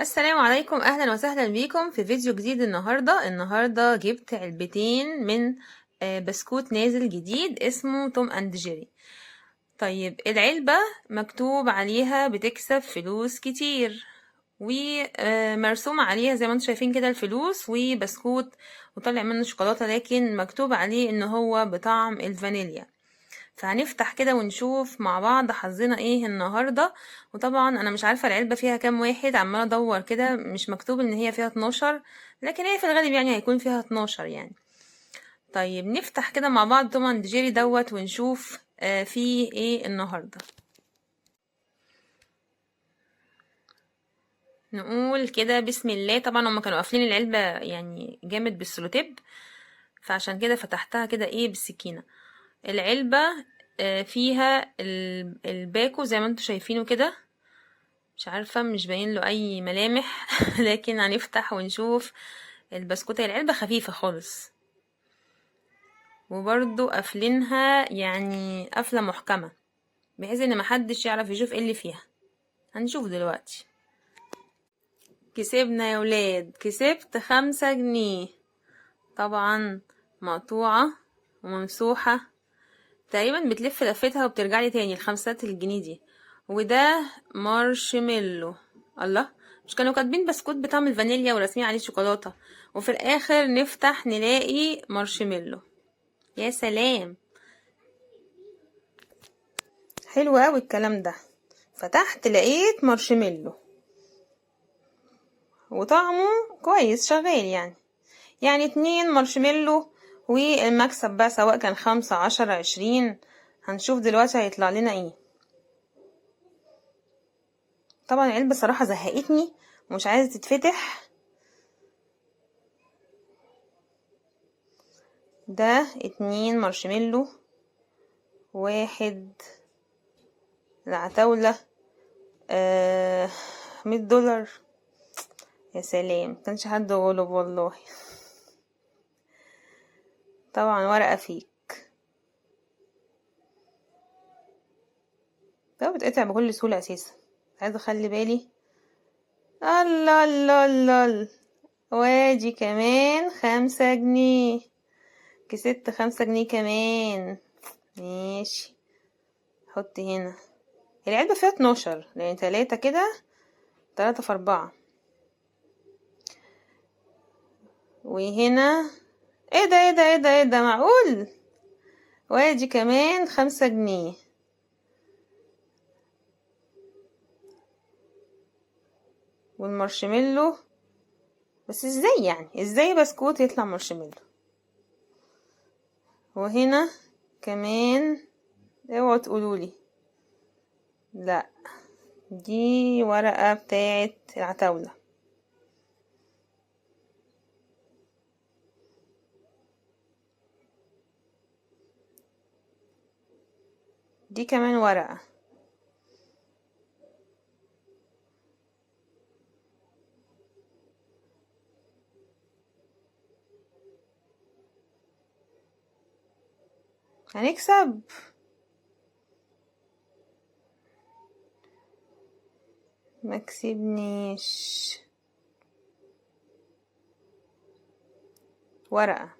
السلام عليكم، اهلا وسهلا بيكم في فيديو جديد. النهارده جبت علبتين من بسكوت نازل جديد اسمه توم اند جيري. طيب العلبة مكتوب عليها بتكسب فلوس كتير، ومرسوم عليها زي ما انتم شايفين كده الفلوس وبسكوت وطلع منه شوكولاتة، لكن مكتوب عليه ان هو بطعم الفانيليا. فهنفتح كده ونشوف مع بعض حظنا ايه النهاردة. وطبعا انا مش عارفة العلبة فيها كام واحد، عمالة ادور كده مش مكتوب ان هي فيها 12، لكن هي في الغالب يعني هيكون فيها 12 يعني. طيب نفتح كده مع بعض توم اند جيري دوت ونشوف فيه ايه النهاردة. نقول كده بسم الله. طبعا هما كانوا قافلين العلبة يعني جامد بالسلوتيب، فعشان كده فتحتها كده ايه بالسكينة. العلبة فيها الباكو زي ما انتوا شايفينه كده، مش عارفة مش باين له اي ملامح لكن هنفتح ونشوف البسكوتة. العلبة خفيفة خالص، وبرضو قافلينها يعني قفلة محكمة بحيث ان محدش يعرف يشوف ايه اللي فيها. هنشوف دلوقتي. كسبنا يا ولاد، كسبت 5 جنيه. طبعا مقطوعة وممسوحة، تقريبا بتلف لفتها وبترجعلي تاني ال5 جنيه دي. وده مارشميلو. الله، مش كانوا كاتبين بسكوت بطعم الفانيليا ورسمين عليه شوكولاتة، وفي الاخر نفتح نلاقي مارشميلو. يا سلام، حلو قوي الكلام ده. فتحت لقيت مارشميلو وطعمه كويس شغال يعني 2 مارشميلو. والمكسب بقى سواء كان 5 10 20، هنشوف دلوقتي هيطلع لنا ايه. طبعا العلبة صراحة زهقتني ومش عايزة تتفتح. ده 2 مارشميلو، 1 العتاولة، 100 دولار. يا سلام، مكانش حد غلب والله. طبعا ورقة فيك، ده بتقطع بكل سهولة اساسا. عايزة اخلي بالي. الله الله الله، وادي كمان 5 جنيه. كسبت 5 جنيه كمان. ماشي، حط هنا. العلبة فيها 12 يعني 3 كده، 3 في 4. وهنا ايه ده ايه ده ايه ده ايه ده، معقول؟ وادي كمان 5 جنيه. والمارشميلو، بس ازاي يعني، ازاي بسكوت يطلع مارشميلو؟ وهنا كمان، اوعوا تقولولي لا، دي ورقة بتاعت العتاولة. دي كمان ورقة. هنكسب. مكسبنيش. ورقة.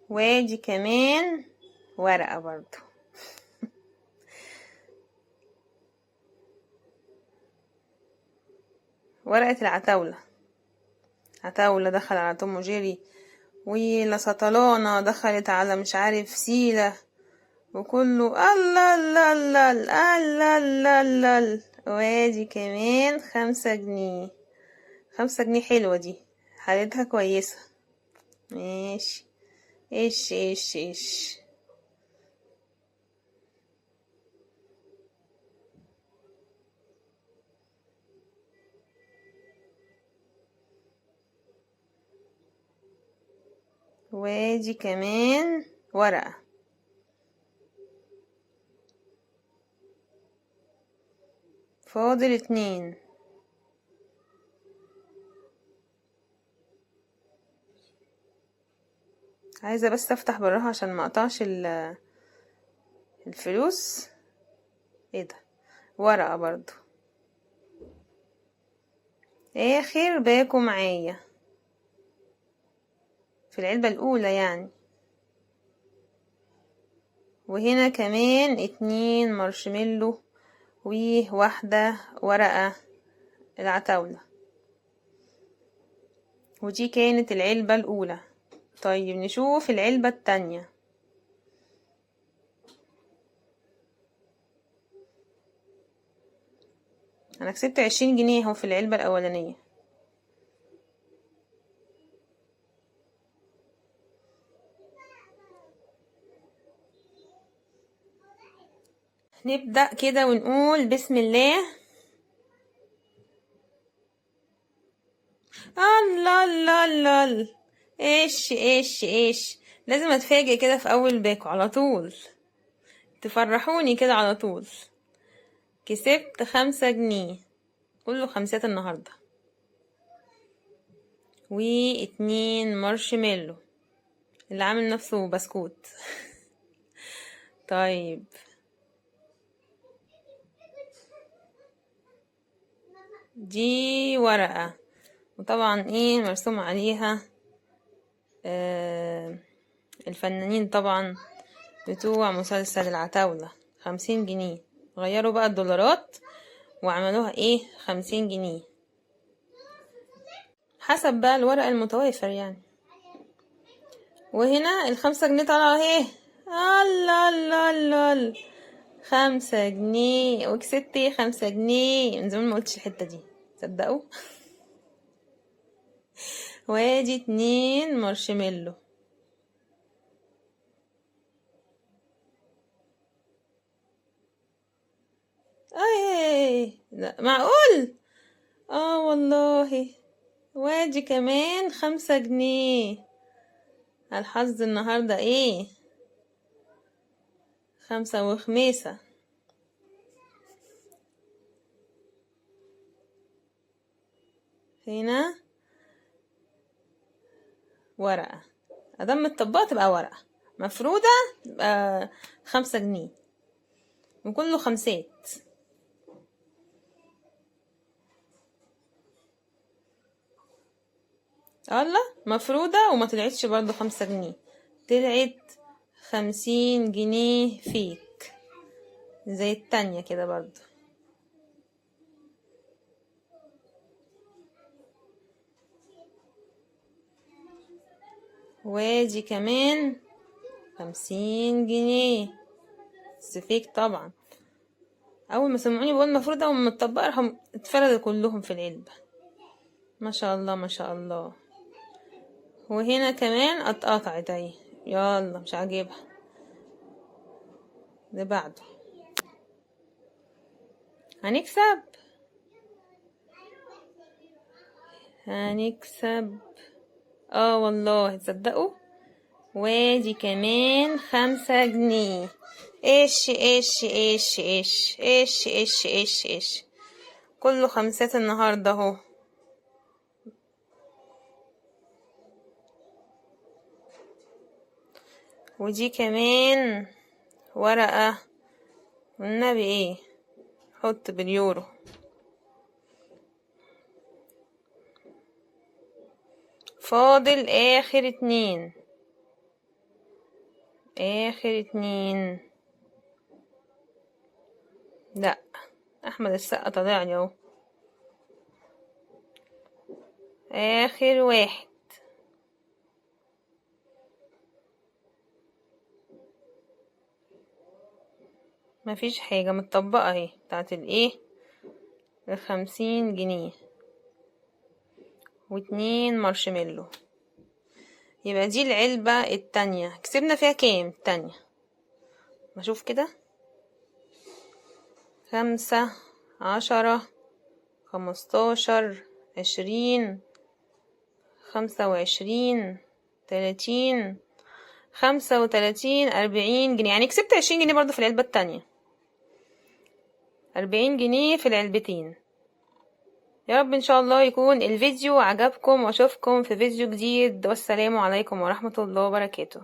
وادي كمان ورقة برضو. ورقة العتاولة. عتاولة دخل على توم وجيري، ولسطلانة دخلت على مش عارف سيلة، وكله الله الله الله الله الله الله. وادي كمان 5 جنيه. 5 جنيه حلوة دي، حالتها كويسة. ماشي، ايش ايش ايش. وادي كمان ورقة. فاضل 2. عايزة بس افتح براها عشان ما اقطعش الفلوس. ايه ده؟ ورقة برضو. اخر باكو معايا في العلبة الاولى يعني. وهنا كمان 2 مارشميلو وواحدة ورقة العتاولة. ودي كانت العلبة الاولى. طيب نشوف العلبة التانية. انا كسبت 20 جنيه اهو في العلبة الاولانية. نبدأ كده ونقول بسم الله. الله الله الله. ايش لازم اتفاجئ كده في اول باكو على طول، تفرحوني كده على طول. كسبت 5 جنيه، كله خمسات النهاردة. و2 مارشميلو اللي عامل نفسه بسكوت. طيب دي ورقة، وطبعا ايه مرسوم عليها الفنانين طبعا بتوع مسلسل العتاولة. 50 جنيه. غيروا بقى الدولارات وعملوها ايه 50 جنيه حسب بقى الورق المتوافر يعني. وهنا ال5 جنيه طالعة اهي. الله الله الله. 5 جنيه وكسبت 5 جنيه. من زمان ما قلتش الحتة دي، تصدقوا؟ وادي 2 مارشميلو. اي لا معقول. والله. وادي كمان 5 جنيه. الحظ النهاردة ايه 5 وخميسة. هنا ورقة، ادام متطبقة تبقى ورقة، مفرودة تبقى 5 جنيه، وكله خمسات. الله، مفرودة وما طلعتش برضو 5 جنيه، طلعت 50 جنيه فيك زي التانية كده برضو. وادي كمان 50 جنيه بس فيك طبعا. اول ما سمعوني بقول مفروضة ومتطبقة راحوا اتفردوا كلهم في العلبة. ما شاء الله ما شاء الله. وهنا كمان اتقطعت اهي. يلا مش عاجبها. اللي بعده هنكسب. والله تصدقوا. وادي كمان 5 جنيه. ايش كله خمسات النهاردة اهو. ودي كمان ورقة، والنبي ايه حط باليورو. فاضل اخر 2. لا احمد السقا طلعني اهو. اخر 1. مفيش حاجة متطبقة اهي بتاعت الايه 50 جنيه. و2 مارشميلو. يبقى دي العلبة التانية. كسبنا فيها كام التانية؟ بشوف كده. 5 10 15 20 25 30 35 40 جنيه. يعني كسبت 20 جنيه برضو في العلبة التانية. 40 جنيه في العلبتين. يا رب ان شاء الله يكون الفيديو عجبكم، واشوفكم في فيديو جديد، والسلام عليكم ورحمة الله وبركاته.